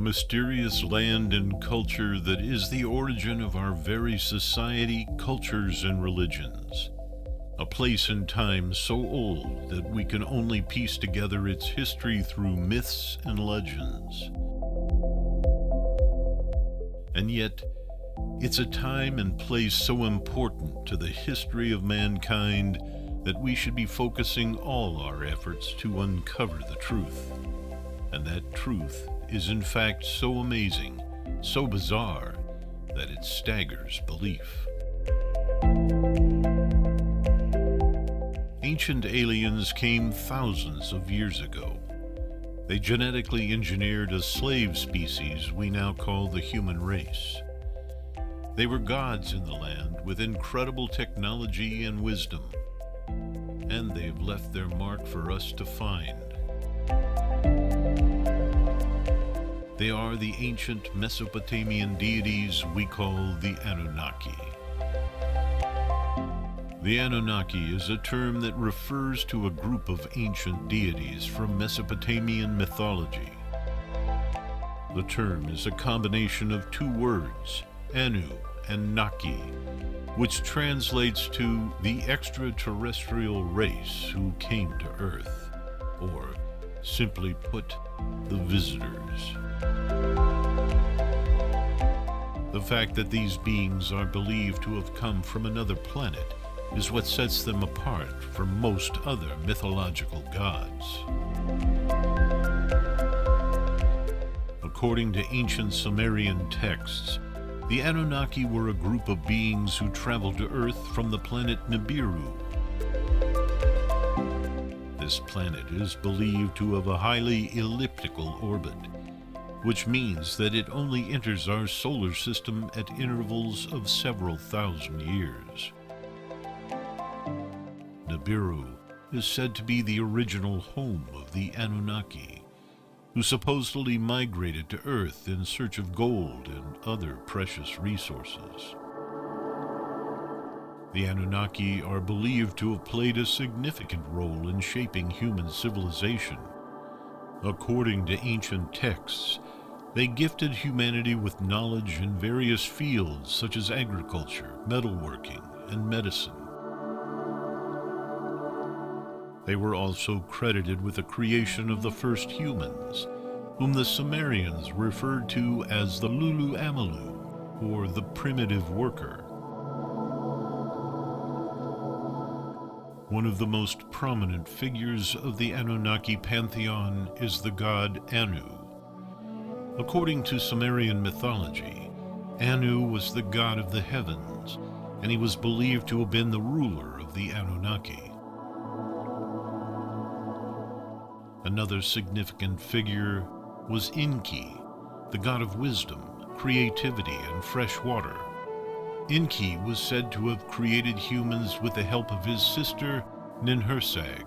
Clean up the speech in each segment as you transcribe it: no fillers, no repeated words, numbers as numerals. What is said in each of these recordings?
mysterious land and culture that is the origin of our very society, cultures, and religions. A place and time so old that we can only piece together its history through myths and legends. And yet, it's a time and place so important to the history of mankind that we should be focusing all our efforts to uncover the truth. And that truth is in fact so amazing, so bizarre, that it staggers belief. Ancient aliens came thousands of years ago. They genetically engineered a slave species we now call the human race. They were gods in the land with incredible technology and wisdom, and they've left their mark for us to find. They are the ancient Mesopotamian deities we call the Anunnaki. The Anunnaki is a term that refers to a group of ancient deities from Mesopotamian mythology. The term is a combination of two words, Anu and Naki, which translates to the extraterrestrial race who came to Earth, or simply put, the visitors. The fact that these beings are believed to have come from another planet is what sets them apart from most other mythological gods. According to ancient Sumerian texts, the Anunnaki were a group of beings who traveled to Earth from the planet Nibiru. This planet is believed to have a highly elliptical orbit, which means that it only enters our solar system at intervals of several thousand years. Nibiru is said to be the original home of the Anunnaki, who supposedly migrated to Earth in search of gold and other precious resources. The Anunnaki are believed to have played a significant role in shaping human civilization. According to ancient texts, they gifted humanity with knowledge in various fields such as agriculture, metalworking, and medicine. They were also credited with the creation of the first humans, whom the Sumerians referred to as the Lulu Amalu, or the primitive worker. One of the most prominent figures of the Anunnaki pantheon is the god Anu. According to Sumerian mythology, Anu was the god of the heavens, and he was believed to have been the ruler of the Anunnaki. Another significant figure was Enki, the god of wisdom, creativity, and fresh water. Enki was said to have created humans with the help of his sister, Ninhursag.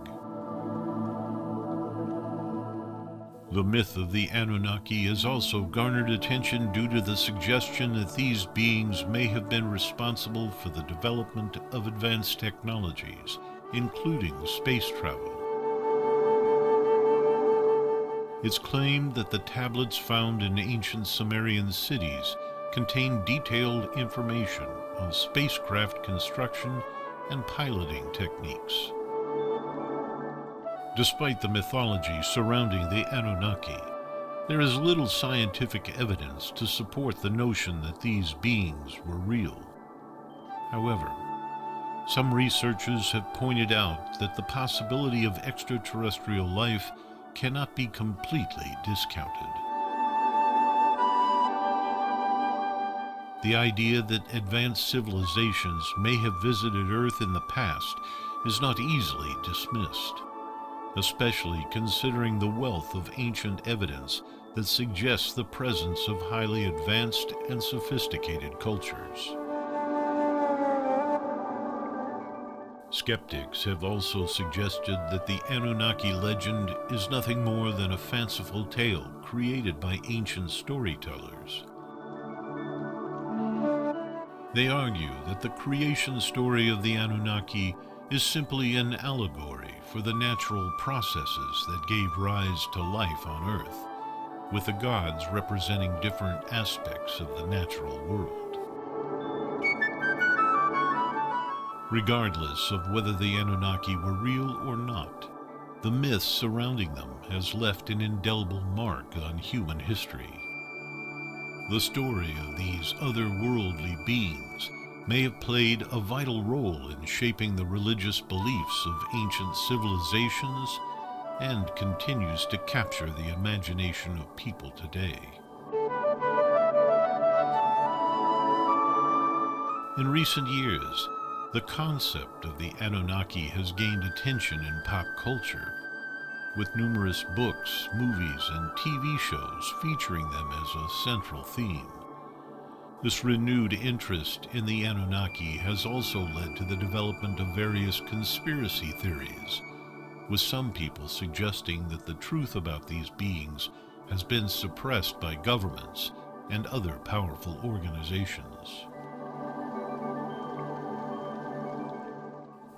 The myth of the Anunnaki has also garnered attention due to the suggestion that these beings may have been responsible for the development of advanced technologies, including space travel. It's claimed that the tablets found in ancient Sumerian cities contain detailed information on spacecraft construction and piloting techniques. Despite the mythology surrounding the Anunnaki, there is little scientific evidence to support the notion that these beings were real. However, some researchers have pointed out that the possibility of extraterrestrial life cannot be completely discounted. The idea that advanced civilizations may have visited Earth in the past is not easily dismissed, especially considering the wealth of ancient evidence that suggests the presence of highly advanced and sophisticated cultures. Skeptics have also suggested that the Anunnaki legend is nothing more than a fanciful tale created by ancient storytellers. They argue that the creation story of the Anunnaki is simply an allegory for the natural processes that gave rise to life on Earth, with the gods representing different aspects of the natural world. Regardless of whether the Anunnaki were real or not, the myth surrounding them has left an indelible mark on human history. The story of these otherworldly beings may have played a vital role in shaping the religious beliefs of ancient civilizations and continues to capture the imagination of people today. In recent years, the concept of the Anunnaki has gained attention in pop culture, with numerous books, movies, and TV shows featuring them as a central theme. This renewed interest in the Anunnaki has also led to the development of various conspiracy theories, with some people suggesting that the truth about these beings has been suppressed by governments and other powerful organizations.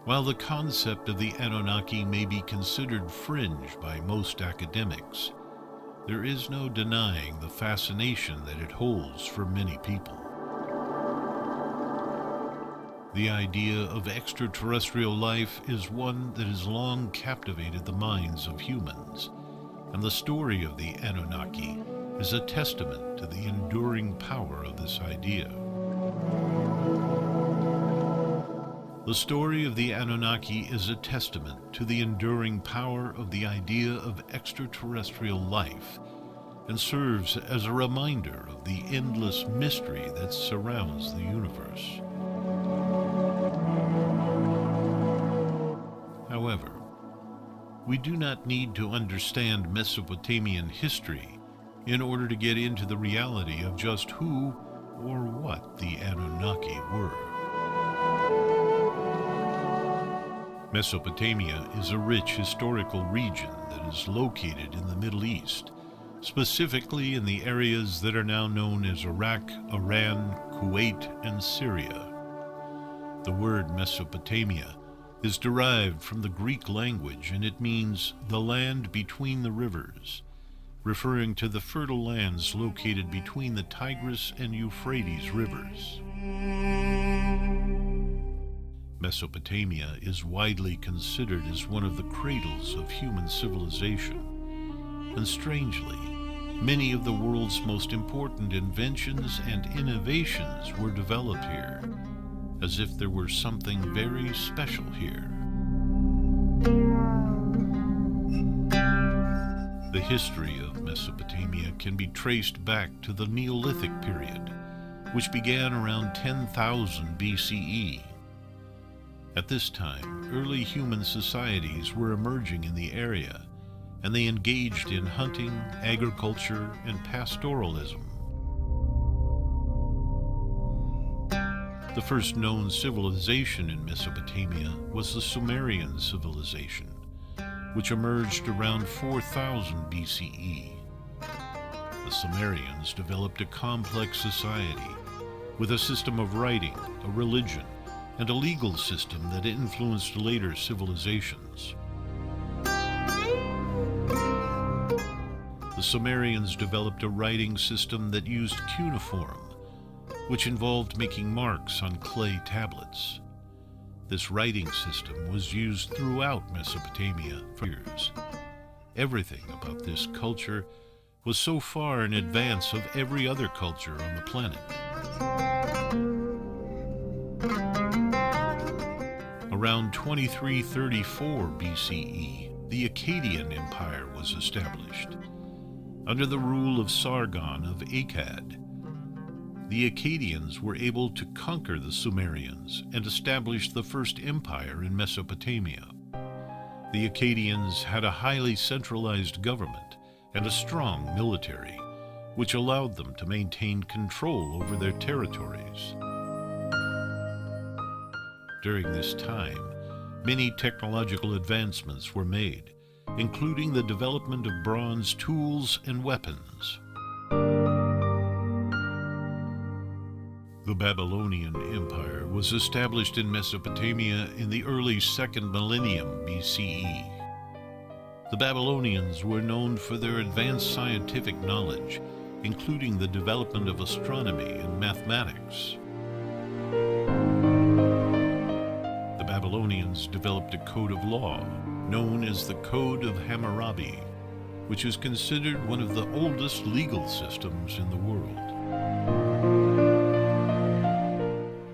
While the concept of the Anunnaki may be considered fringe by most academics, there is no denying the fascination that it holds for many people. The idea of extraterrestrial life is one that has long captivated the minds of humans, and the story of the Anunnaki is a testament to the enduring power of this idea. The story of the Anunnaki is a testament to the enduring power of the idea of extraterrestrial life and serves as a reminder of the endless mystery that surrounds the universe. However, we do not need to understand Mesopotamian history in order to get into the reality of just who or what the Anunnaki were. Mesopotamia is a rich historical region that is located in the Middle East, specifically in the areas that are now known as Iraq, Iran, Kuwait, and Syria. The word Mesopotamia is derived from the Greek language, and it means the land between the rivers, referring to the fertile lands located between the Tigris and Euphrates rivers. Mesopotamia is widely considered as one of the cradles of human civilization, and strangely, many of the world's most important inventions and innovations were developed here, as if there were something very special here. The history of Mesopotamia can be traced back to the Neolithic period, which began around 10,000 BCE. At this time, early human societies were emerging in the area, and they engaged in hunting, agriculture, and pastoralism. The first known civilization in Mesopotamia was the Sumerian civilization, which emerged around 4000 BCE. The Sumerians developed a complex society with a system of writing, a religion, and a legal system that influenced later civilizations. The Sumerians developed a writing system that used cuneiform, which involved making marks on clay tablets. This writing system was used throughout Mesopotamia for years. Everything about this culture was so far in advance of every other culture on the planet. Around 2334 BCE, the Akkadian Empire was established. Under the rule of Sargon of Akkad, the Akkadians were able to conquer the Sumerians and establish the first empire in Mesopotamia. The Akkadians had a highly centralized government and a strong military, which allowed them to maintain control over their territories. During this time, many technological advancements were made, including the development of bronze tools and weapons. The Babylonian Empire was established in Mesopotamia in the early 2nd millennium BCE. The Babylonians were known for their advanced scientific knowledge, including the development of astronomy and mathematics. The Babylonians developed a code of law known as the Code of Hammurabi, which is considered one of the oldest legal systems in the world.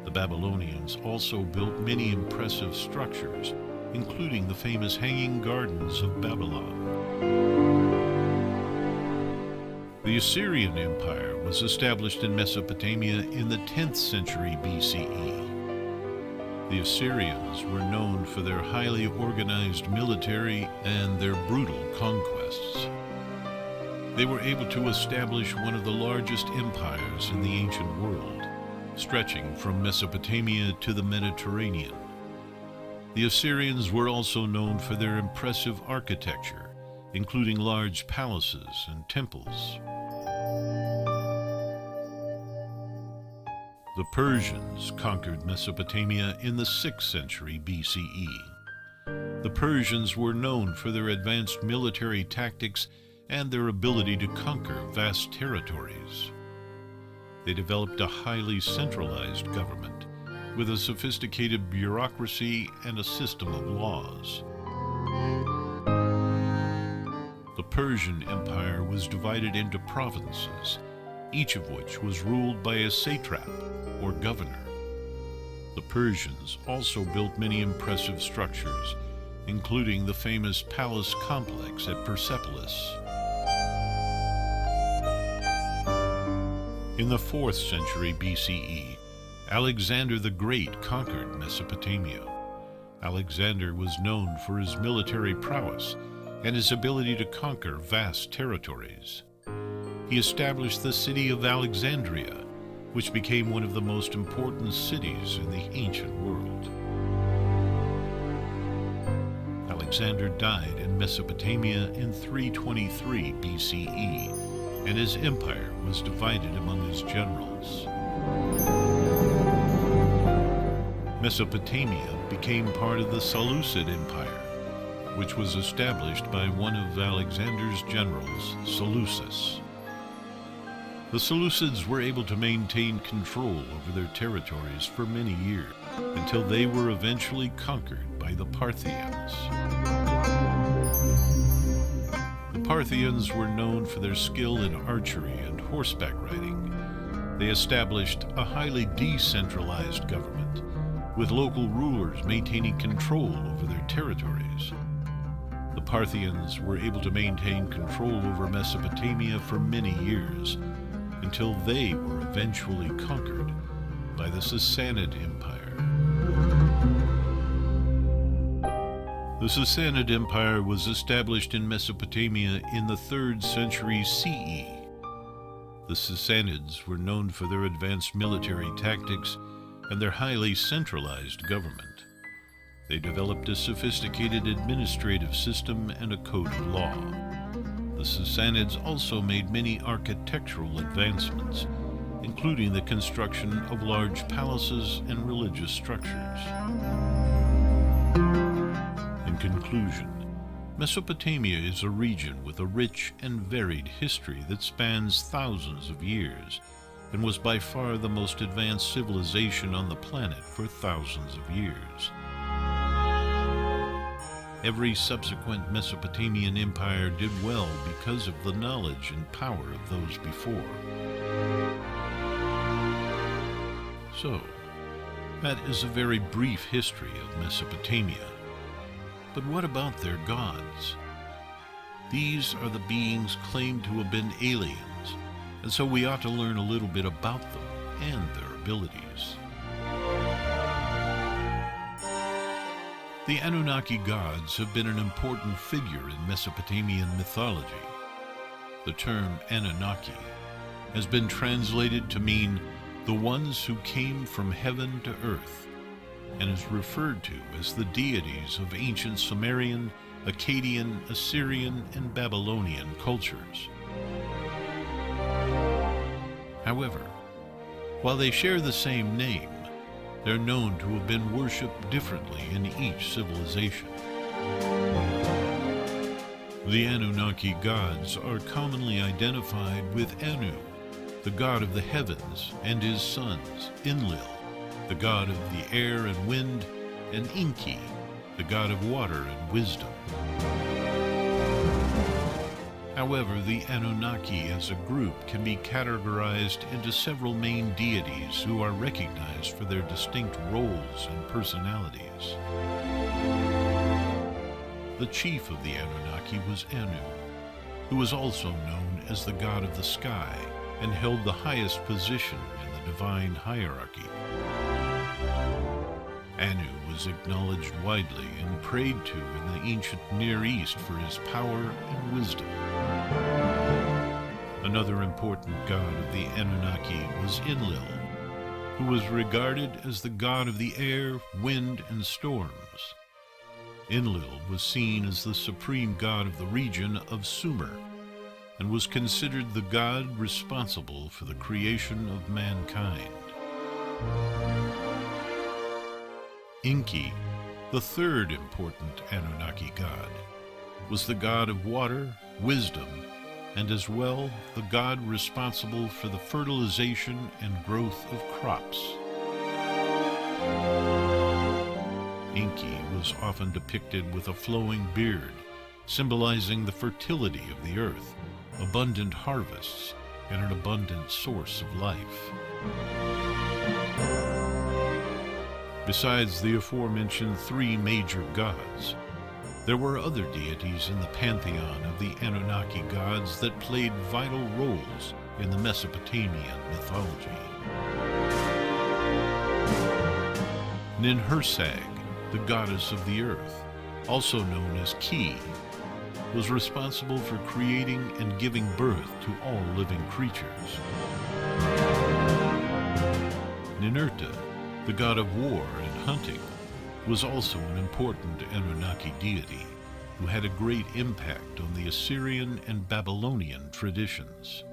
The Babylonians also built many impressive structures, including the famous Hanging Gardens of Babylon. The Assyrian Empire was established in Mesopotamia in the 10th century BCE. The Assyrians were known for their highly organized military and their brutal conquests. They were able to establish one of the largest empires in the ancient world, stretching from Mesopotamia to the Mediterranean. The Assyrians were also known for their impressive architecture, including large palaces and temples. The Persians conquered Mesopotamia in the 6th century BCE. The Persians were known for their advanced military tactics and their ability to conquer vast territories. They developed a highly centralized government, with a sophisticated bureaucracy and a system of laws. The Persian Empire was divided into provinces, each of which was ruled by a satrap, or governor. The Persians also built many impressive structures, including the famous palace complex at Persepolis. In the 4th century BCE, Alexander the Great conquered Mesopotamia. Alexander was known for his military prowess and his ability to conquer vast territories. He established the city of Alexandria, which became one of the most important cities in the ancient world. Alexander died in Mesopotamia in 323 BCE, and his empire was divided among his generals. Mesopotamia became part of the Seleucid Empire, which was established by one of Alexander's generals, Seleucus. The Seleucids were able to maintain control over their territories for many years, until they were eventually conquered by the Parthians. The Parthians were known for their skill in archery and horseback riding. They established a highly decentralized government, with local rulers maintaining control over their territories. The Parthians were able to maintain control over Mesopotamia for many years, until they were eventually conquered by the Sassanid Empire. The Sassanid Empire was established in Mesopotamia in the 3rd century CE. The Sassanids were known for their advanced military tactics and their highly centralized government. They developed a sophisticated administrative system and a code of law. The Sassanids also made many architectural advancements, including the construction of large palaces and religious structures. In conclusion, Mesopotamia is a region with a rich and varied history that spans thousands of years, and was by far the most advanced civilization on the planet for thousands of years. Every subsequent Mesopotamian empire did well because of the knowledge and power of those before. So, that is a very brief history of Mesopotamia. But what about their gods? These are the beings claimed to have been aliens, and so we ought to learn a little bit about them and their abilities. The Anunnaki gods have been an important figure in Mesopotamian mythology. The term Anunnaki has been translated to mean the ones who came from heaven to earth, and is referred to as the deities of ancient Sumerian, Akkadian, Assyrian, and Babylonian cultures. However, while they share the same name, they're known to have been worshipped differently in each civilization. The Anunnaki gods are commonly identified with Anu, the god of the heavens, and his sons, Enlil, the god of the air and wind, and Enki, the god of water and wisdom. However, the Anunnaki as a group can be categorized into several main deities who are recognized for their distinct roles and personalities. The chief of the Anunnaki was Anu, who was also known as the god of the sky and held the highest position in the divine hierarchy. Anu was acknowledged widely and prayed to in the ancient Near East for his power and wisdom. Another important god of the Anunnaki was Enlil, who was regarded as the god of the air, wind, and storms. Enlil was seen as the supreme god of the region of Sumer, and was considered the god responsible for the creation of mankind. Enki, the third important Anunnaki god, was the god of water, wisdom, and as well the god responsible for the fertilization and growth of crops. Enki was often depicted with a flowing beard, symbolizing the fertility of the earth, abundant harvests, and an abundant source of life. Besides the aforementioned three major gods, there were other deities in the pantheon of the Anunnaki gods that played vital roles in the Mesopotamian mythology. Ninhursag, the goddess of the earth, also known as Ki, was responsible for creating and giving birth to all living creatures. Ninurta, the god of war and hunting, was also an important Anunnaki deity who had a great impact on the Assyrian and Babylonian traditions.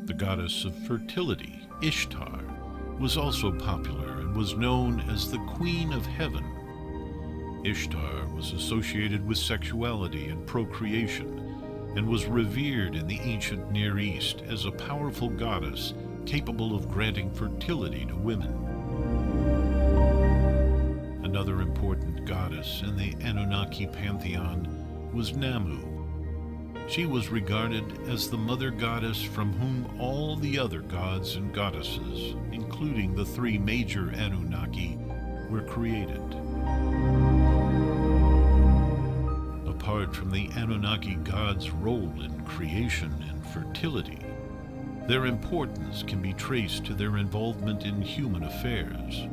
The goddess of fertility, Ishtar, was also popular and was known as the Queen of Heaven. Ishtar was associated with sexuality and procreation, and was revered in the ancient Near East as a powerful goddess capable of granting fertility to women. Another important goddess in the Anunnaki pantheon was Namu. She was regarded as the mother goddess from whom all the other gods and goddesses, including the three major Anunnaki, were created. Apart from the Anunnaki gods' role in creation and fertility, their importance can be traced to their involvement in human affairs.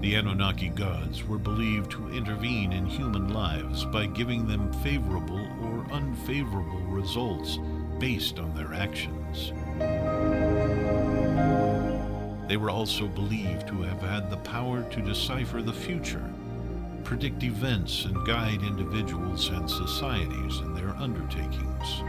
The Anunnaki gods were believed to intervene in human lives by giving them favorable or unfavorable results based on their actions. They were also believed to have had the power to decipher the future, predict events, and guide individuals and societies in their undertakings.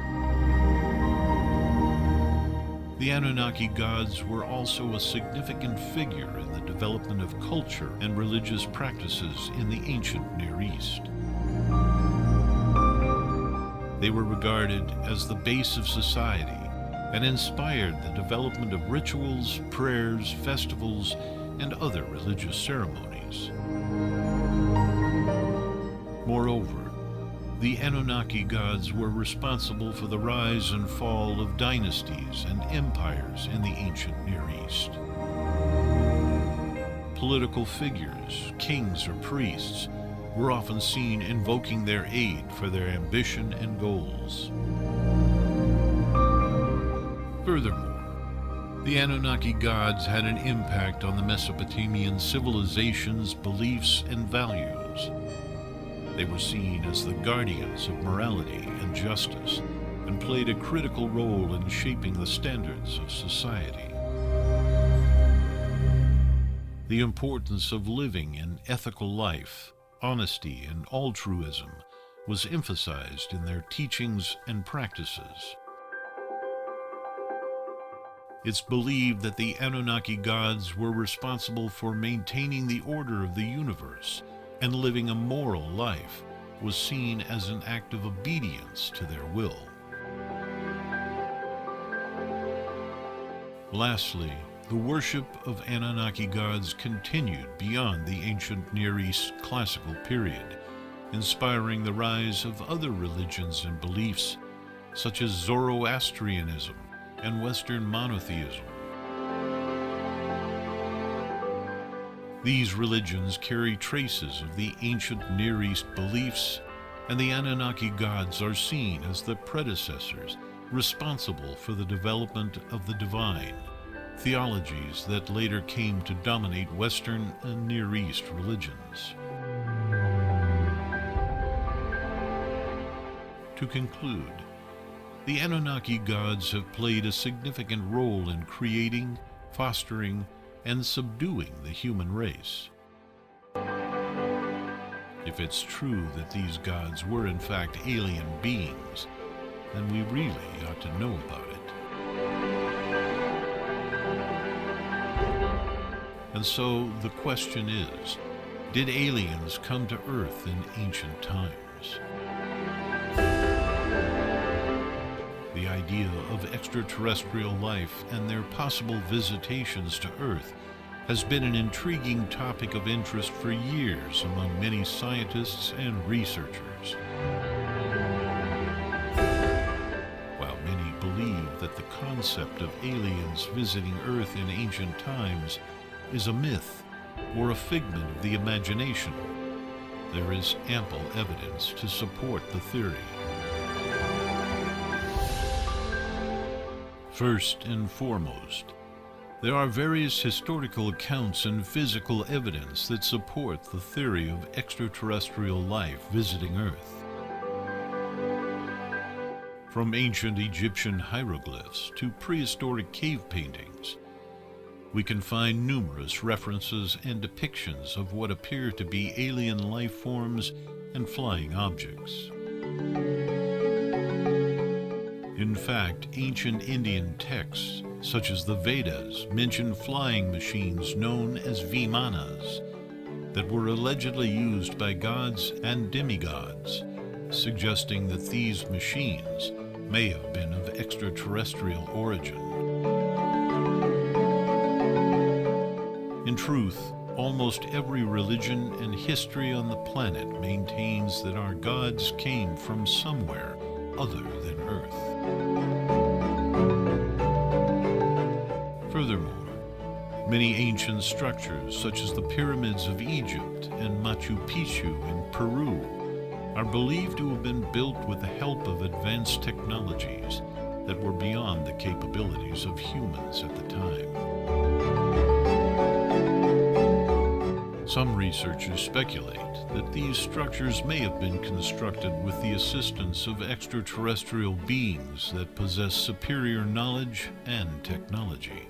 The Anunnaki gods were also a significant figure in the development of culture and religious practices in the ancient Near East. They were regarded as the base of society and inspired the development of rituals, prayers, festivals, and other religious ceremonies. Moreover, the Anunnaki gods were responsible for the rise and fall of dynasties and empires in the ancient Near East. Political figures, kings or priests, were often seen invoking their aid for their ambition and goals. Furthermore, the Anunnaki gods had an impact on the Mesopotamian civilization's beliefs and values. They were seen as the guardians of morality and justice, and played a critical role in shaping the standards of society. The importance of living an ethical life, honesty, and altruism was emphasized in their teachings and practices. It's believed that the Anunnaki gods were responsible for maintaining the order of the universe and living a moral life was seen as an act of obedience to their will. Lastly, the worship of Anunnaki gods continued beyond the ancient Near East classical period, inspiring the rise of other religions and beliefs, such as Zoroastrianism and Western monotheism. These religions carry traces of the ancient Near East beliefs, and the Anunnaki gods are seen as the predecessors responsible for the development of the divine, theologies that later came to dominate Western and Near East religions. To conclude, the Anunnaki gods have played a significant role in creating, fostering, and subduing the human race. If it's true that these gods were in fact alien beings, then we really ought to know about it. And so the question is, did aliens come to Earth in ancient times? The idea of extraterrestrial life and their possible visitations to Earth has been an intriguing topic of interest for years among many scientists and researchers. While many believe that the concept of aliens visiting Earth in ancient times is a myth or a figment of the imagination, there is ample evidence to support the theory. First and foremost, there are various historical accounts and physical evidence that support the theory of extraterrestrial life visiting Earth. From ancient Egyptian hieroglyphs to prehistoric cave paintings, we can find numerous references and depictions of what appear to be alien life forms and flying objects. In fact, ancient Indian texts, such as the Vedas, mention flying machines known as vimanas that were allegedly used by gods and demigods, suggesting that these machines may have been of extraterrestrial origin. In truth, almost every religion and history on the planet maintains that our gods came from somewhere other than Earth. Furthermore, many ancient structures, such as the pyramids of Egypt and Machu Picchu in Peru, are believed to have been built with the help of advanced technologies that were beyond the capabilities of humans at the time. Some researchers speculate that these structures may have been constructed with the assistance of extraterrestrial beings that possess superior knowledge and technology.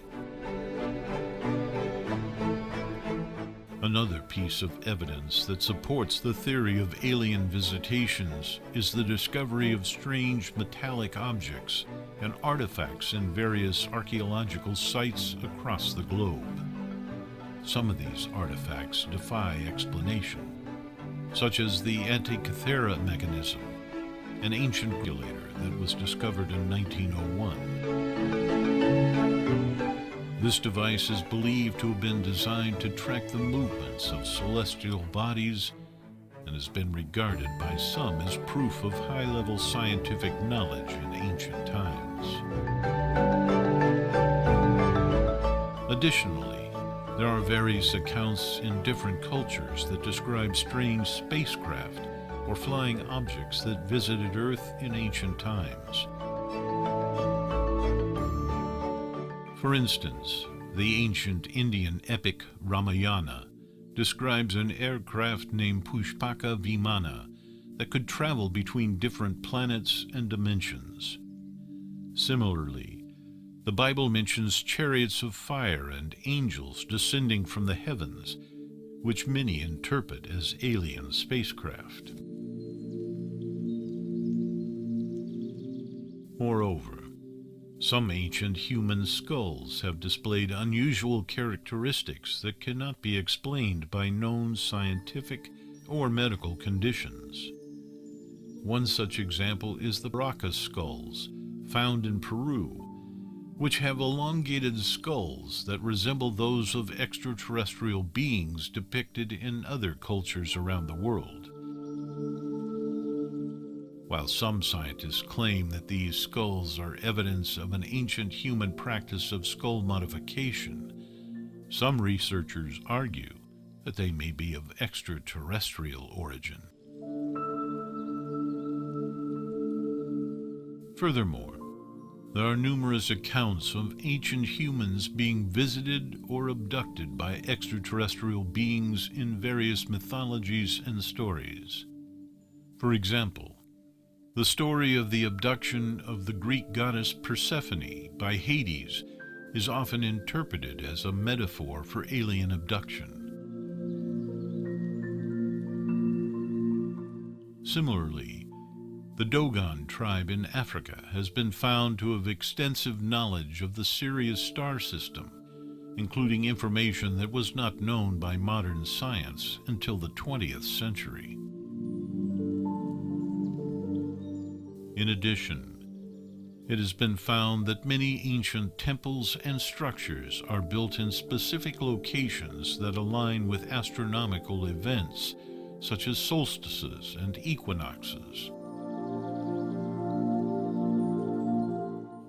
Another piece of evidence that supports the theory of alien visitations is the discovery of strange metallic objects and artifacts in various archaeological sites across the globe. Some of these artifacts defy explanation, such as the Antikythera mechanism, an ancient calculator that was discovered in 1901. This device is believed to have been designed to track the movements of celestial bodies and has been regarded by some as proof of high-level scientific knowledge in ancient times. Additionally, there are various accounts in different cultures that describe strange spacecraft or flying objects that visited Earth in ancient times. For instance, the ancient Indian epic Ramayana describes an aircraft named Pushpaka Vimana that could travel between different planets and dimensions. Similarly, the Bible mentions chariots of fire and angels descending from the heavens, which many interpret as alien spacecraft. Moreover, some ancient human skulls have displayed unusual characteristics that cannot be explained by known scientific or medical conditions. One such example is the Baraka skulls, found in Peru, which have elongated skulls that resemble those of extraterrestrial beings depicted in other cultures around the world. While some scientists claim that these skulls are evidence of an ancient human practice of skull modification, some researchers argue that they may be of extraterrestrial origin. Furthermore, there are numerous accounts of ancient humans being visited or abducted by extraterrestrial beings in various mythologies and stories. For example, the story of the abduction of the Greek goddess Persephone by Hades is often interpreted as a metaphor for alien abduction. Similarly, the Dogon tribe in Africa has been found to have extensive knowledge of the Sirius star system, including information that was not known by modern science until the 20th century. In addition, it has been found that many ancient temples and structures are built in specific locations that align with astronomical events, such as solstices and equinoxes.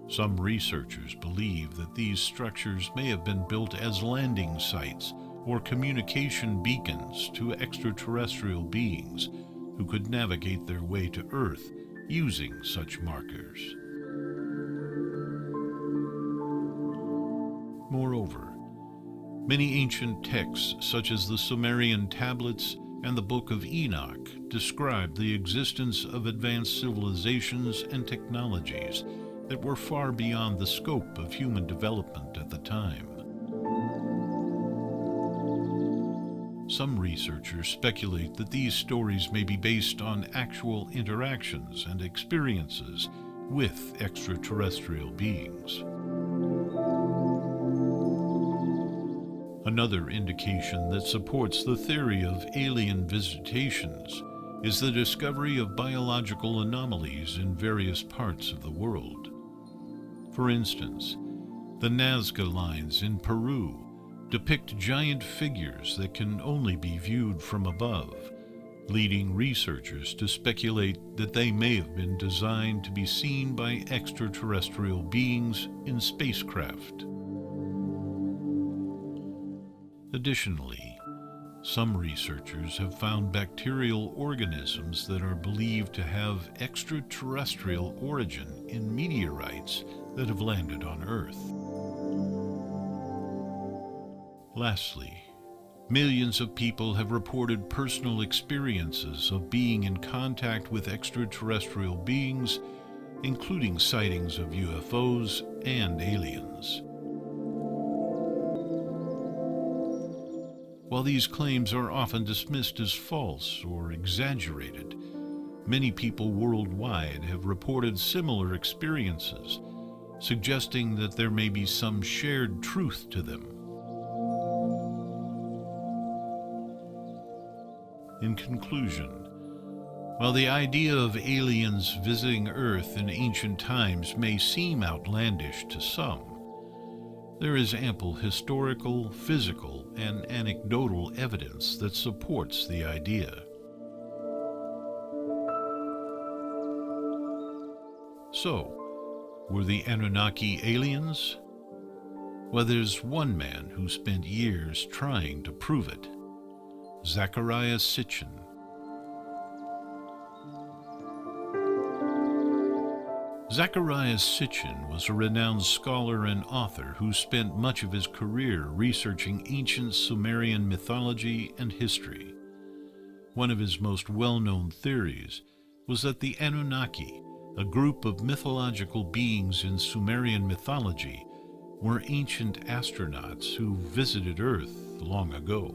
Some researchers believe that these structures may have been built as landing sites or communication beacons to extraterrestrial beings who could navigate their way to Earth using such markers. Moreover, many ancient texts such as the Sumerian tablets and the Book of Enoch describe the existence of advanced civilizations and technologies that were far beyond the scope of human development at the time. Some researchers speculate that these stories may be based on actual interactions and experiences with extraterrestrial beings. Another indication that supports the theory of alien visitations is the discovery of biological anomalies in various parts of the world. For instance, the Nazca lines in Peru depict giant figures that can only be viewed from above, leading researchers to speculate that they may have been designed to be seen by extraterrestrial beings in spacecraft. Additionally, some researchers have found bacterial organisms that are believed to have extraterrestrial origin in meteorites that have landed on Earth. Lastly, millions of people have reported personal experiences of being in contact with extraterrestrial beings, including sightings of UFOs and aliens. While these claims are often dismissed as false or exaggerated, many people worldwide have reported similar experiences, suggesting that there may be some shared truth to them. In conclusion, while the idea of aliens visiting Earth in ancient times may seem outlandish to some, there is ample historical, physical, and anecdotal evidence that supports the idea. So, were the Anunnaki aliens? Well, there's one man who spent years trying to prove it: Zecharia Sitchin. Zecharia Sitchin was a renowned scholar and author who spent much of his career researching ancient Sumerian mythology and history. One of his most well-known theories was that the Anunnaki, a group of mythological beings in Sumerian mythology, were ancient astronauts who visited Earth long ago.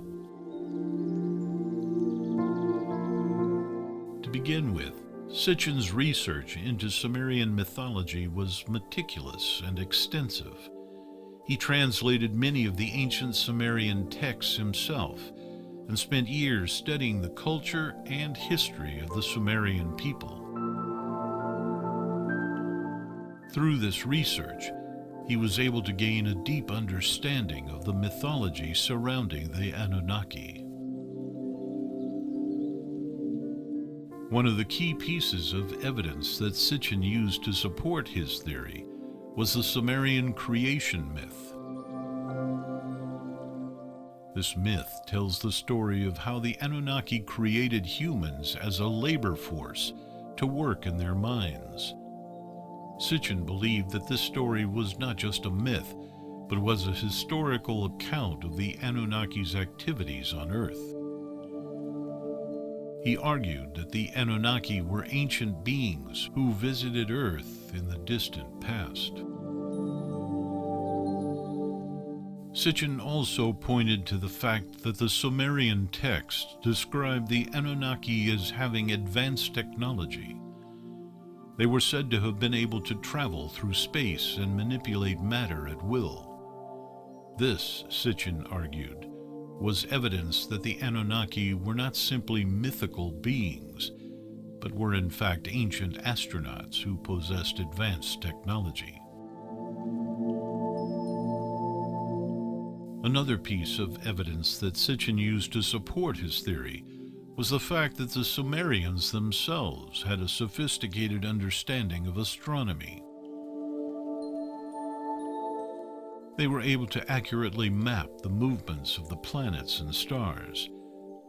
To begin with, Sitchin's research into Sumerian mythology was meticulous and extensive. He translated many of the ancient Sumerian texts himself, and spent years studying the culture and history of the Sumerian people. Through this research, he was able to gain a deep understanding of the mythology surrounding the Anunnaki. One of the key pieces of evidence that Sitchin used to support his theory was the Sumerian creation myth. This myth tells the story of how the Anunnaki created humans as a labor force to work in their mines. Sitchin believed that this story was not just a myth, but was a historical account of the Anunnaki's activities on Earth. He argued that the Anunnaki were ancient beings who visited Earth in the distant past. Sitchin also pointed to the fact that the Sumerian texts described the Anunnaki as having advanced technology. They were said to have been able to travel through space and manipulate matter at will. This, Sitchin argued, was evidence that the Anunnaki were not simply mythical beings, but were in fact ancient astronauts who possessed advanced technology. Another piece of evidence that Sitchin used to support his theory was the fact that the Sumerians themselves had a sophisticated understanding of astronomy. They were able to accurately map the movements of the planets and stars,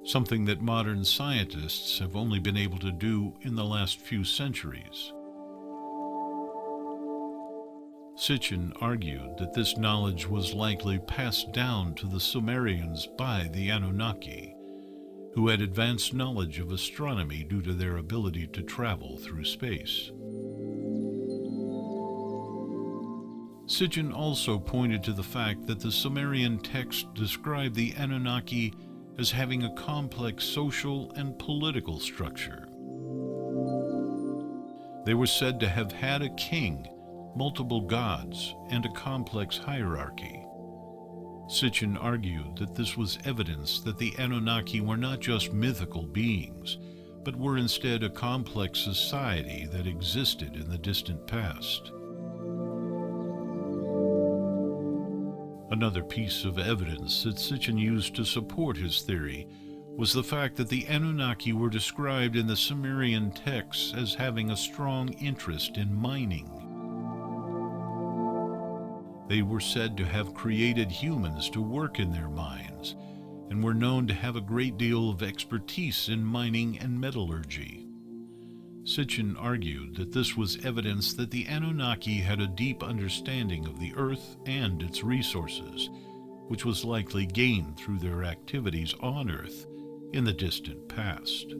something that modern scientists have only been able to do in the last few centuries. Sitchin argued that this knowledge was likely passed down to the Sumerians by the Anunnaki, who had advanced knowledge of astronomy due to their ability to travel through space. Sitchin also pointed to the fact that the Sumerian text described the Anunnaki as having a complex social and political structure. They were said to have had a king, multiple gods, and a complex hierarchy. Sitchin argued that this was evidence that the Anunnaki were not just mythical beings, but were instead a complex society that existed in the distant past. Another piece of evidence that Sitchin used to support his theory was the fact that the Anunnaki were described in the Sumerian texts as having a strong interest in mining. They were said to have created humans to work in their mines, and were known to have a great deal of expertise in mining and metallurgy. Sitchin argued that this was evidence that the Anunnaki had a deep understanding of the Earth and its resources, which was likely gained through their activities on Earth in the distant past.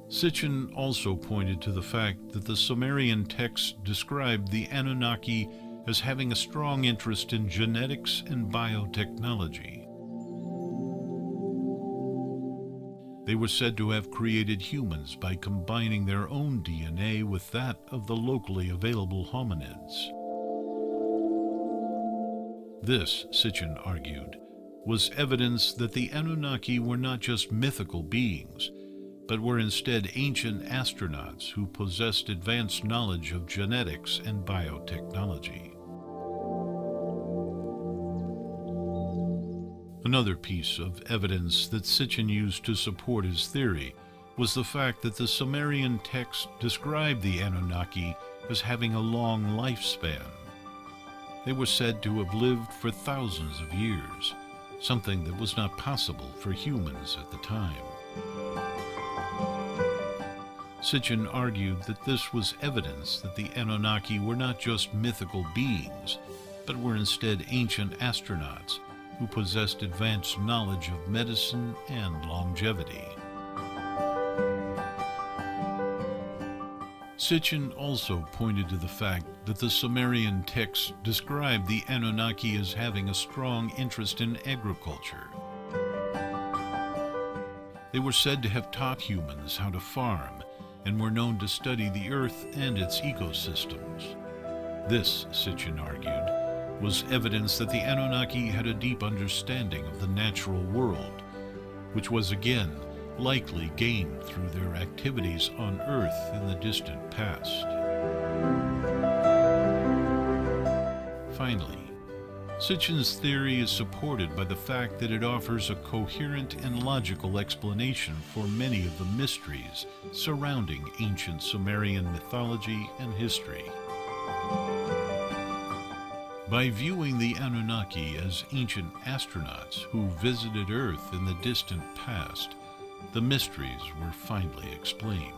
Sitchin also pointed to the fact that the Sumerian texts described the Anunnaki as having a strong interest in genetics and biotechnology. They were said to have created humans by combining their own DNA with that of the locally available hominids. This, Sitchin argued, was evidence that the Anunnaki were not just mythical beings, but were instead ancient astronauts who possessed advanced knowledge of genetics and biotechnology. Another piece of evidence that Sitchin used to support his theory was the fact that the Sumerian texts described the Anunnaki as having a long lifespan. They were said to have lived for thousands of years, something that was not possible for humans at the time. Sitchin argued that this was evidence that the Anunnaki were not just mythical beings, but were instead ancient astronauts who possessed advanced knowledge of medicine and longevity. Sitchin also pointed to the fact that the Sumerian texts described the Anunnaki as having a strong interest in agriculture. They were said to have taught humans how to farm and were known to study the earth and its ecosystems. This, Sitchin argued, was evidence that the Anunnaki had a deep understanding of the natural world, which was again likely gained through their activities on Earth in the distant past. Finally, Sitchin's theory is supported by the fact that it offers a coherent and logical explanation for many of the mysteries surrounding ancient Sumerian mythology and history. By viewing the Anunnaki as ancient astronauts who visited Earth in the distant past, the mysteries were finally explained.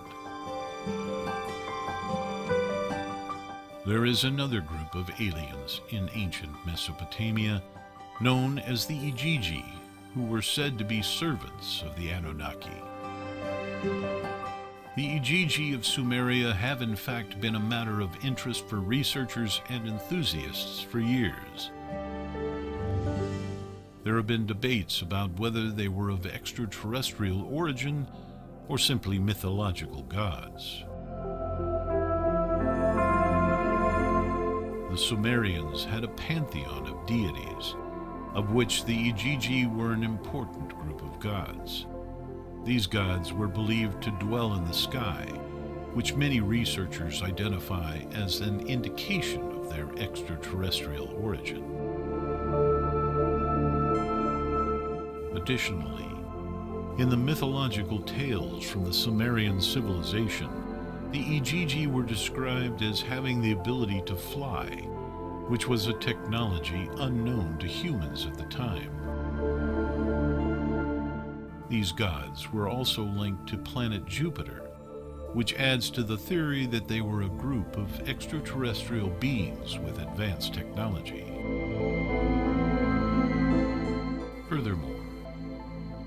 There is another group of aliens in ancient Mesopotamia known as the Igigi, who were said to be servants of the Anunnaki. The Igigi of Sumeria have in fact been a matter of interest for researchers and enthusiasts for years. There have been debates about whether they were of extraterrestrial origin or simply mythological gods. The Sumerians had a pantheon of deities, of which the Igigi were an important group of gods. These gods were believed to dwell in the sky, which many researchers identify as an indication of their extraterrestrial origin. Additionally, in the mythological tales from the Sumerian civilization, the Igigi were described as having the ability to fly, which was a technology unknown to humans at the time. These gods were also linked to planet Jupiter, which adds to the theory that they were a group of extraterrestrial beings with advanced technology. Furthermore,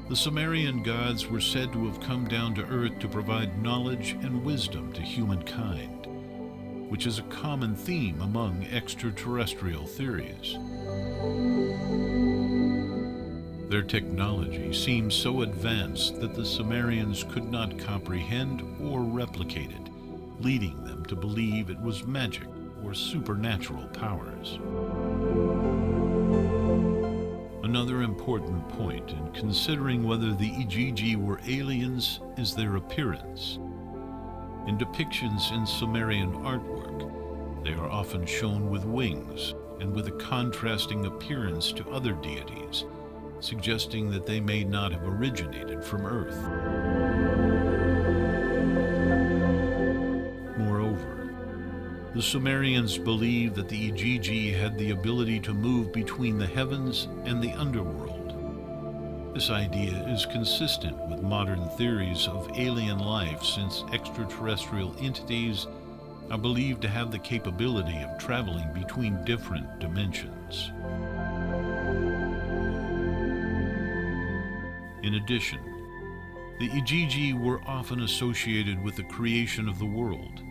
the Sumerian gods were said to have come down to Earth to provide knowledge and wisdom to humankind, which is a common theme among extraterrestrial theories. Their technology seems so advanced that the Sumerians could not comprehend or replicate it, leading them to believe it was magic or supernatural powers. Another important point in considering whether the Igigi were aliens is their appearance. In depictions in Sumerian artwork, they are often shown with wings and with a contrasting appearance to other deities, suggesting that they may not have originated from Earth. Moreover, the Sumerians believed that the Igigi had the ability to move between the heavens and the underworld. This idea is consistent with modern theories of alien life, since extraterrestrial entities are believed to have the capability of traveling between different dimensions. In addition, the Igigi were often associated with the creation of the world.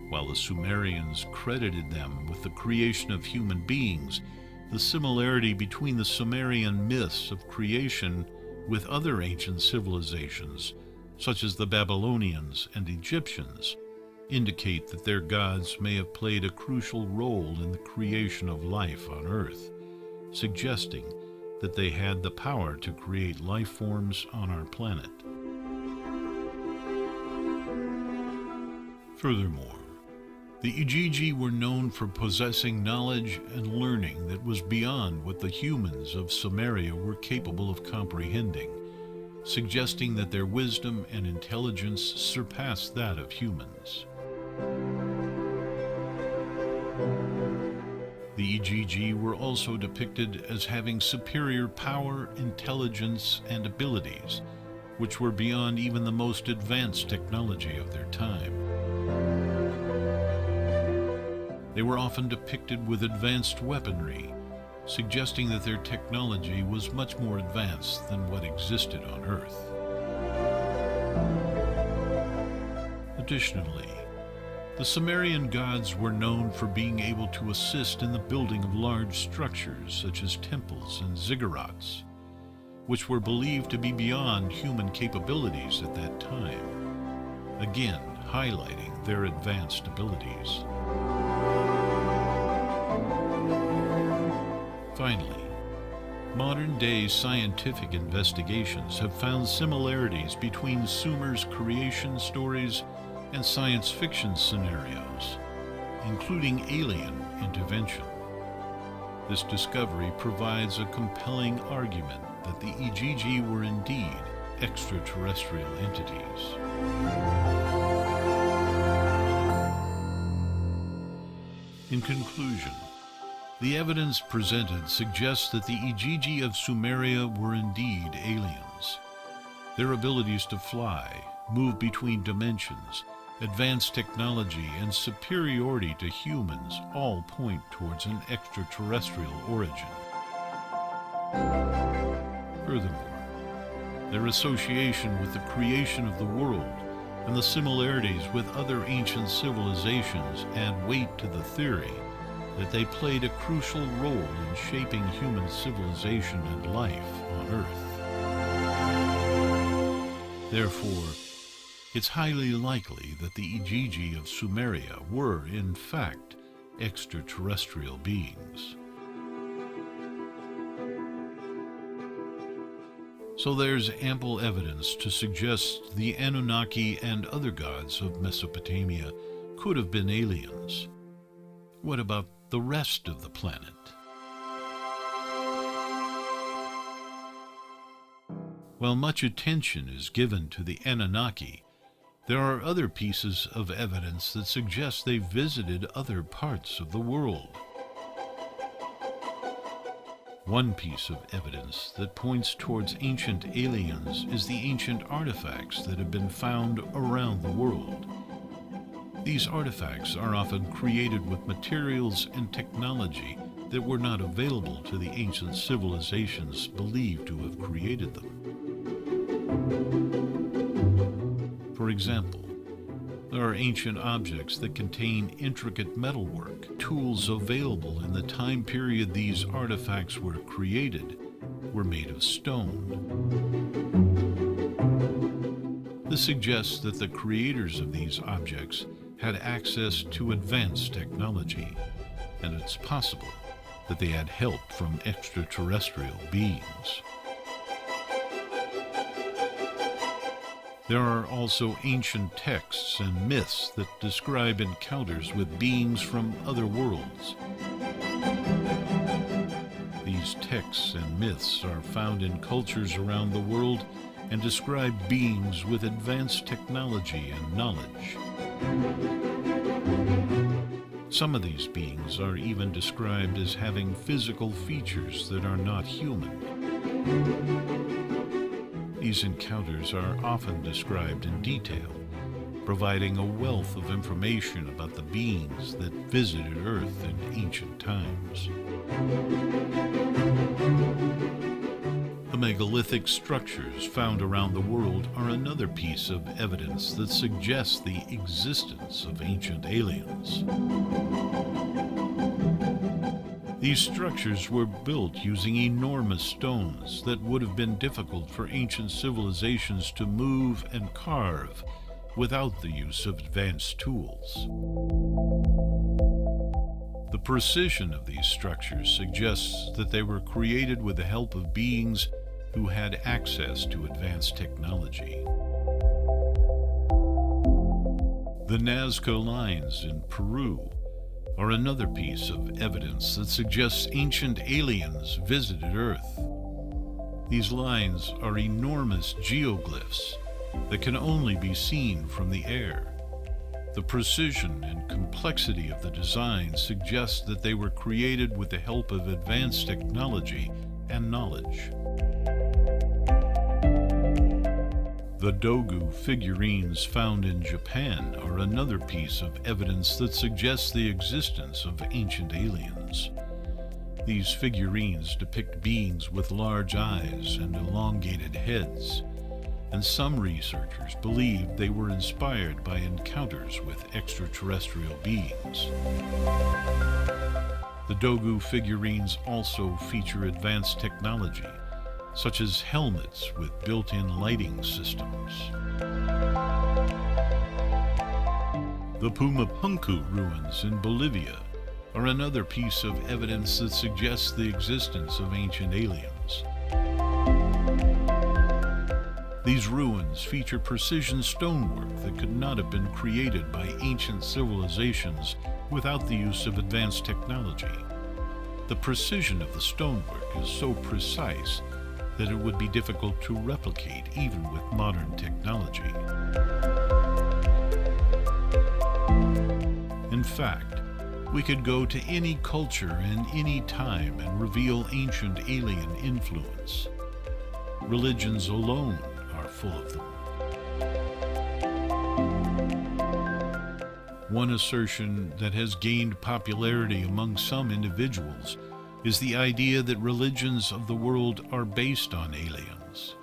While the Sumerians credited them with the creation of human beings, the similarity between the Sumerian myths of creation with other ancient civilizations, such as the Babylonians and Egyptians, indicate that their gods may have played a crucial role in the creation of life on Earth, suggesting that they had the power to create life forms on our planet. Furthermore, the Igigi were known for possessing knowledge and learning that was beyond what the humans of Sumeria were capable of comprehending, suggesting that their wisdom and intelligence surpassed that of humans. The Igigi were also depicted as having superior power, intelligence, and abilities, which were beyond even the most advanced technology of their time. They were often depicted with advanced weaponry, suggesting that their technology was much more advanced than what existed on Earth. Additionally, the Sumerian gods were known for being able to assist in the building of large structures such as temples and ziggurats, which were believed to be beyond human capabilities at that time, again highlighting their advanced abilities. Finally, modern-day scientific investigations have found similarities between Sumer's creation stories and science fiction scenarios, including alien intervention. This discovery provides a compelling argument that the Igigi were indeed extraterrestrial entities. In conclusion, the evidence presented suggests that the Igigi of Sumeria were indeed aliens. Their abilities to fly, move between dimensions, advanced technology, and superiority to humans all point towards an extraterrestrial origin. Furthermore, their association with the creation of the world and the similarities with other ancient civilizations add weight to the theory that they played a crucial role in shaping human civilization and life on Earth. Therefore, it's highly likely that the Igigi of Sumeria were, in fact, extraterrestrial beings. So there's ample evidence to suggest the Anunnaki and other gods of Mesopotamia could have been aliens. What about the rest of the planet? While much attention is given to the Anunnaki, there are other pieces of evidence that suggest they visited other parts of the world. One piece of evidence that points towards ancient aliens is the ancient artifacts that have been found around the world. These artifacts are often created with materials and technology that were not available to the ancient civilizations believed to have created them. For example, there are ancient objects that contain intricate metalwork. Tools available in the time period these artifacts were created were made of stone. This suggests that the creators of these objects had access to advanced technology, and it's possible that they had help from extraterrestrial beings. There are also ancient texts and myths that describe encounters with beings from other worlds. These texts and myths are found in cultures around the world and describe beings with advanced technology and knowledge. Some of these beings are even described as having physical features that are not human. These encounters are often described in detail, providing a wealth of information about the beings that visited Earth in ancient times. The megalithic structures found around the world are another piece of evidence that suggests the existence of ancient aliens. These structures were built using enormous stones that would have been difficult for ancient civilizations to move and carve without the use of advanced tools. The precision of these structures suggests that they were created with the help of beings who had access to advanced technology. The Nazca lines in Peru are another piece of evidence that suggests ancient aliens visited Earth. These lines are enormous geoglyphs that can only be seen from the air. The precision and complexity of the design suggests that they were created with the help of advanced technology and knowledge. The Dogu figurines found in Japan are another piece of evidence that suggests the existence of ancient aliens. These figurines depict beings with large eyes and elongated heads, and some researchers believe they were inspired by encounters with extraterrestrial beings. The Dogu figurines also feature advanced technology, such as helmets with built-in lighting systems. The Pumapunku ruins in Bolivia are another piece of evidence that suggests the existence of ancient aliens. These ruins feature precision stonework that could not have been created by ancient civilizations without the use of advanced technology. The precision of the stonework is so precise that it would be difficult to replicate even with modern technology. In fact, we could go to any culture in any time and reveal ancient alien influence. Religions alone are full of them. One assertion that has gained popularity among some individuals is the idea that religions of the world are based on aliens.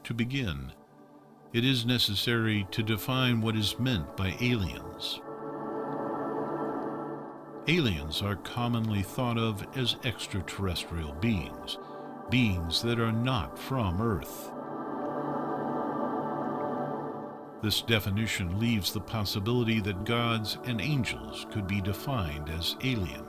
To begin, it is necessary to define what is meant by aliens. Aliens are commonly thought of as extraterrestrial beings, beings that are not from Earth. This definition leaves the possibility that gods and angels could be defined as alien.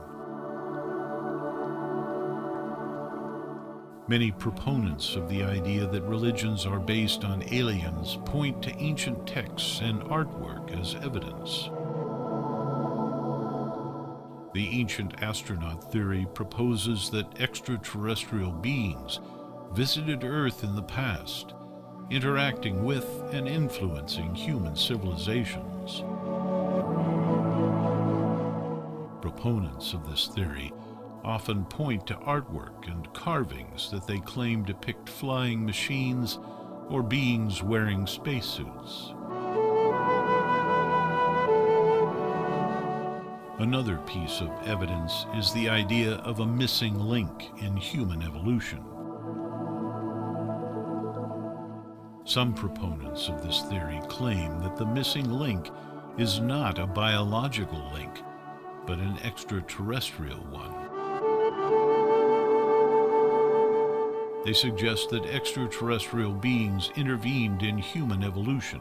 Many proponents of the idea that religions are based on aliens point to ancient texts and artwork as evidence. The ancient astronaut theory proposes that extraterrestrial beings visited Earth in the past, interacting with and influencing human civilizations. Proponents of this theory often point to artwork and carvings that they claim depict flying machines or beings wearing spacesuits. Another piece of evidence is the idea of a missing link in human evolution. Some proponents of this theory claim that the missing link is not a biological link, but an extraterrestrial one. They suggest that extraterrestrial beings intervened in human evolution,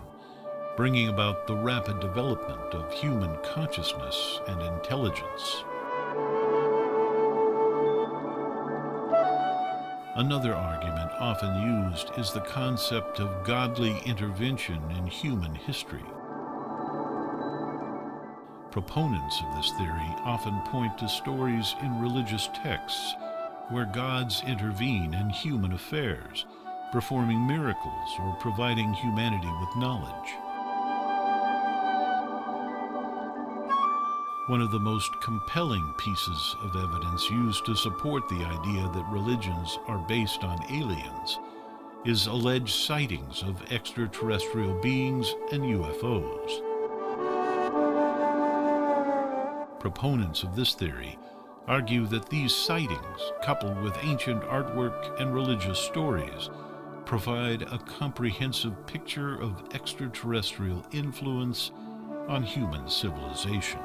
bringing about the rapid development of human consciousness and intelligence. Another argument often used is the concept of godly intervention in human history. Proponents of this theory often point to stories in religious texts where gods intervene in human affairs, performing miracles or providing humanity with knowledge. One of the most compelling pieces of evidence used to support the idea that religions are based on aliens is alleged sightings of extraterrestrial beings and UFOs. Proponents of this theory argue that these sightings, coupled with ancient artwork and religious stories, provide a comprehensive picture of extraterrestrial influence on human civilization.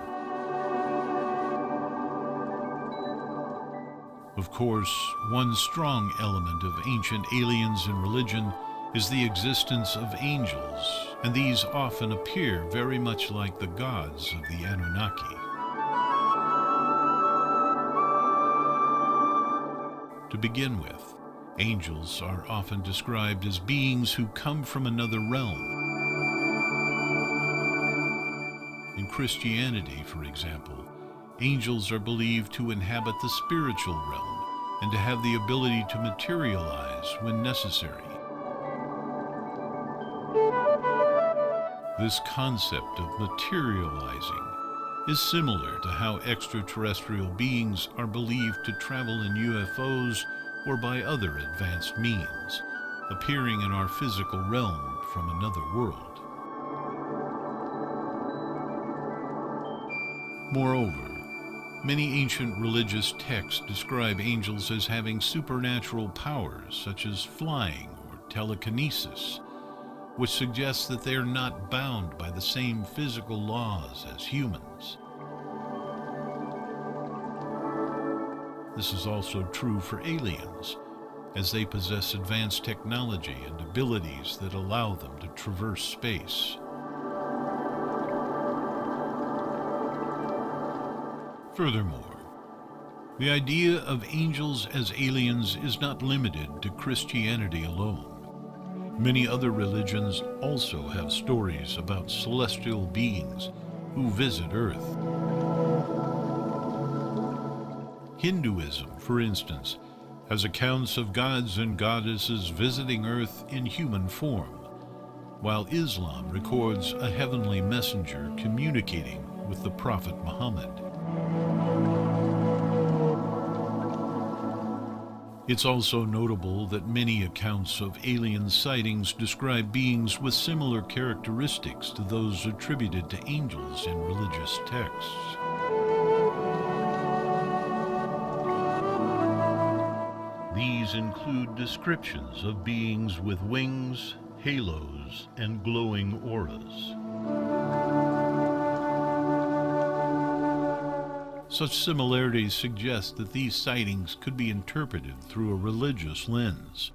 Of course, one strong element of ancient aliens in religion is the existence of angels, and these often appear very much like the gods of the Anunnaki. To begin with, angels are often described as beings who come from another realm. In Christianity, for example, angels are believed to inhabit the spiritual realm and to have the ability to materialize when necessary. This concept of materializing is similar to how extraterrestrial beings are believed to travel in UFOs or by other advanced means, appearing in our physical realm from another world. Moreover, many ancient religious texts describe angels as having supernatural powers such as flying or telekinesis, which suggests that they are not bound by the same physical laws as humans. This is also true for aliens, as they possess advanced technology and abilities that allow them to traverse space. Furthermore, the idea of angels as aliens is not limited to Christianity alone. Many other religions also have stories about celestial beings who visit Earth. Hinduism, for instance, has accounts of gods and goddesses visiting Earth in human form, while Islam records a heavenly messenger communicating with the Prophet Muhammad. It's also notable that many accounts of alien sightings describe beings with similar characteristics to those attributed to angels in religious texts. These include descriptions of beings with wings, halos, and glowing auras. Such similarities suggest that these sightings could be interpreted through a religious lens,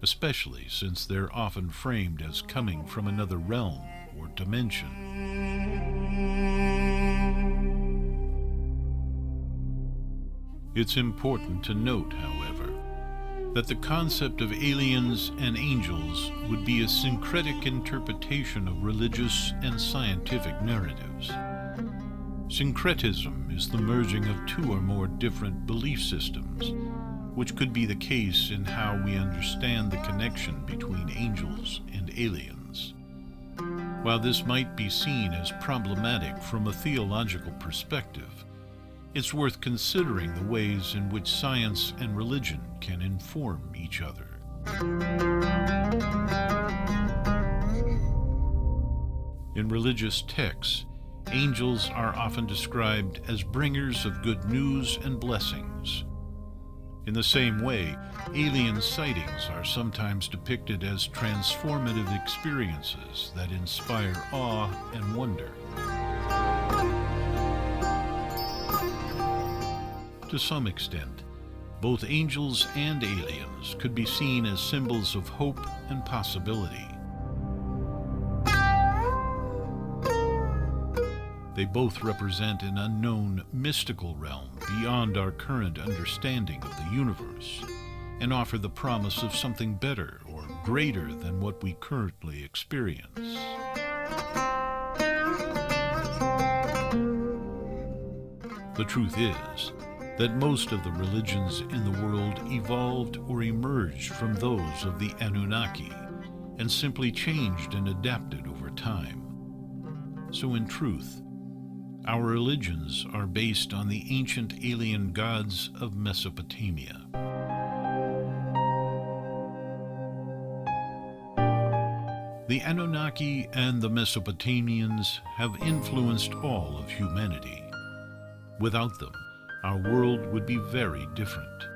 especially since they're often framed as coming from another realm or dimension. It's important to note, however, that the concept of aliens and angels would be a syncretic interpretation of religious and scientific narratives. Syncretism is the merging of two or more different belief systems, which could be the case in how we understand the connection between angels and aliens. While this might be seen as problematic from a theological perspective, it's worth considering the ways in which science and religion can inform each other. In religious texts, angels are often described as bringers of good news and blessings. In the same way, alien sightings are sometimes depicted as transformative experiences that inspire awe and wonder. To some extent, both angels and aliens could be seen as symbols of hope and possibility. They both represent an unknown, mystical realm beyond our current understanding of the universe, and offer the promise of something better or greater than what we currently experience. The truth is that most of the religions in the world evolved or emerged from those of the Anunnaki, and simply changed and adapted over time. So in truth, our religions are based on the ancient alien gods of Mesopotamia. The Anunnaki and the Mesopotamians have influenced all of humanity. Without them, our world would be very different.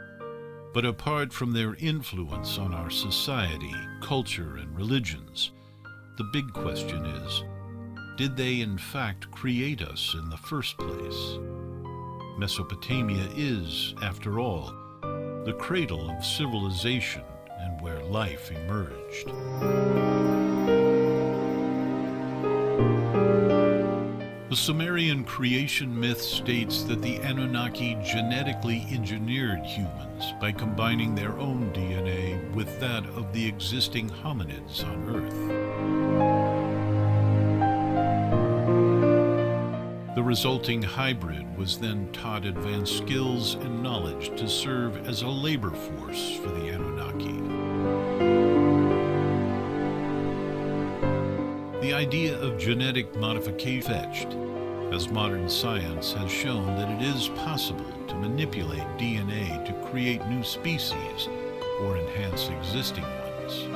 But apart from their influence on our society, culture, and religions, the big question is, did they in fact create us in the first place? Mesopotamia is, after all, the cradle of civilization and where life emerged. The Sumerian creation myth states that the Anunnaki genetically engineered humans by combining their own DNA with that of the existing hominids on Earth. The resulting hybrid was then taught advanced skills and knowledge to serve as a labor force for the Anunnaki. The idea of genetic modification fetched, as modern science has shown that it is possible to manipulate DNA to create new species or enhance existing ones.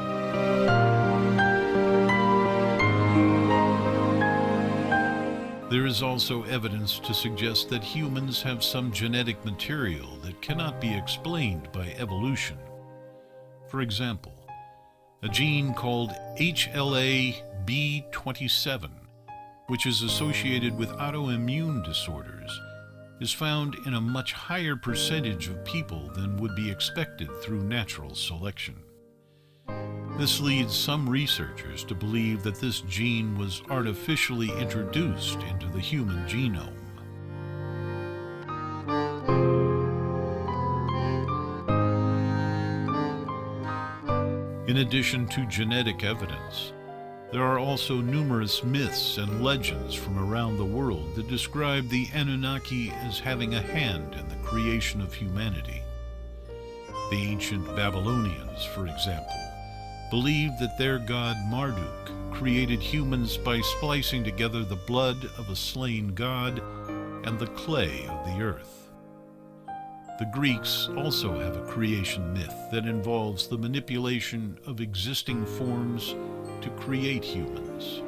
There is also evidence to suggest that humans have some genetic material that cannot be explained by evolution. For example, a gene called HLA-B27, which is associated with autoimmune disorders, is found in a much higher percentage of people than would be expected through natural selection. This leads some researchers to believe that this gene was artificially introduced into the human genome. In addition to genetic evidence, there are also numerous myths and legends from around the world that describe the Anunnaki as having a hand in the creation of humanity. The ancient Babylonians, for example, believed that their god Marduk created humans by splicing together the blood of a slain god and the clay of the earth. The Greeks also have a creation myth that involves the manipulation of existing forms to create humans.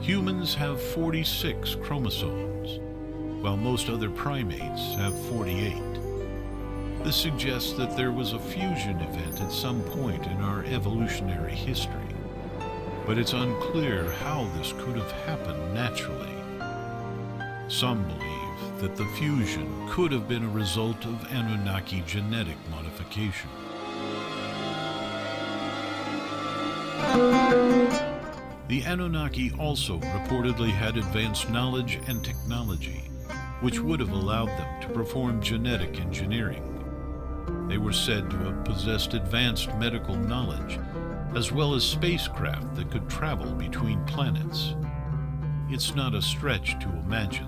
Humans have 46 chromosomes, while most other primates have 48. This suggests that there was a fusion event at some point in our evolutionary history, but it's unclear how this could have happened naturally. Some believe that the fusion could have been a result of Anunnaki genetic modification. The Anunnaki also reportedly had advanced knowledge and technology, which would have allowed them to perform genetic engineering. They were said to have possessed advanced medical knowledge, as well as spacecraft that could travel between planets. It's not a stretch to imagine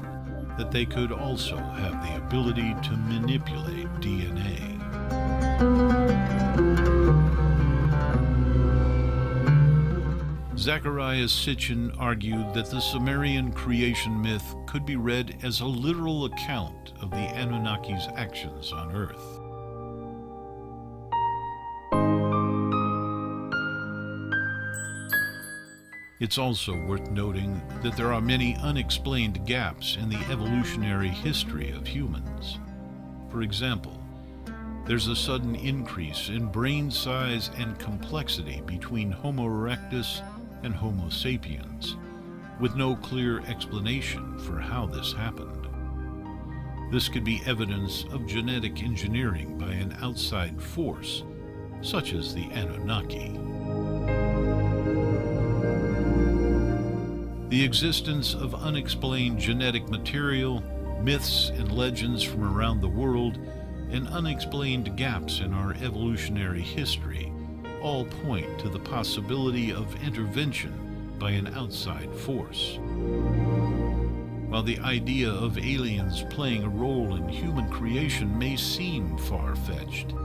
that they could also have the ability to manipulate DNA. Zecharia Sitchin argued that the Sumerian creation myth could be read as a literal account of the Anunnaki's actions on Earth. It's also worth noting that there are many unexplained gaps in the evolutionary history of humans. For example, there's a sudden increase in brain size and complexity between Homo erectus and Homo sapiens, with no clear explanation for how this happened. This could be evidence of genetic engineering by an outside force, such as the Anunnaki. The existence of unexplained genetic material, myths and legends from around the world, and unexplained gaps in our evolutionary history all point to the possibility of intervention by an outside force. While the idea of aliens playing a role in human creation may seem far-fetched,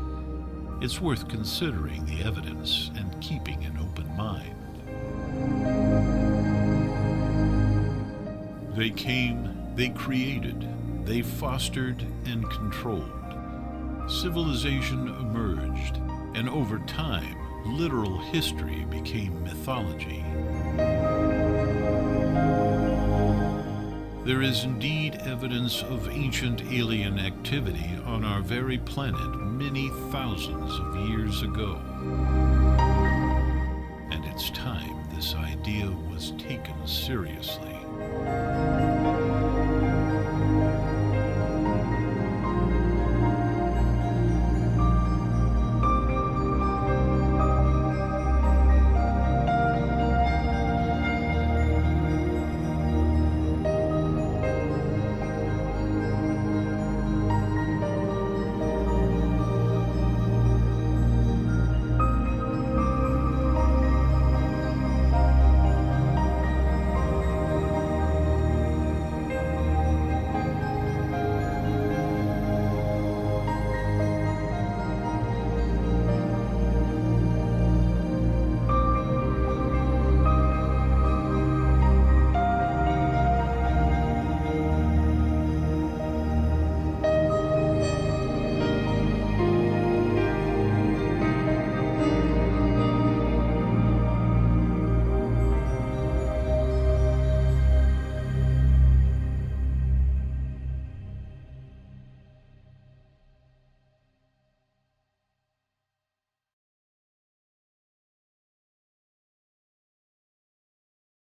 it's worth considering the evidence and keeping an open mind. They came, they created, they fostered and controlled. Civilization emerged, and over time, literal history became mythology. There is indeed evidence of ancient alien activity on our very planet many thousands of years ago. And it's time this idea was taken seriously.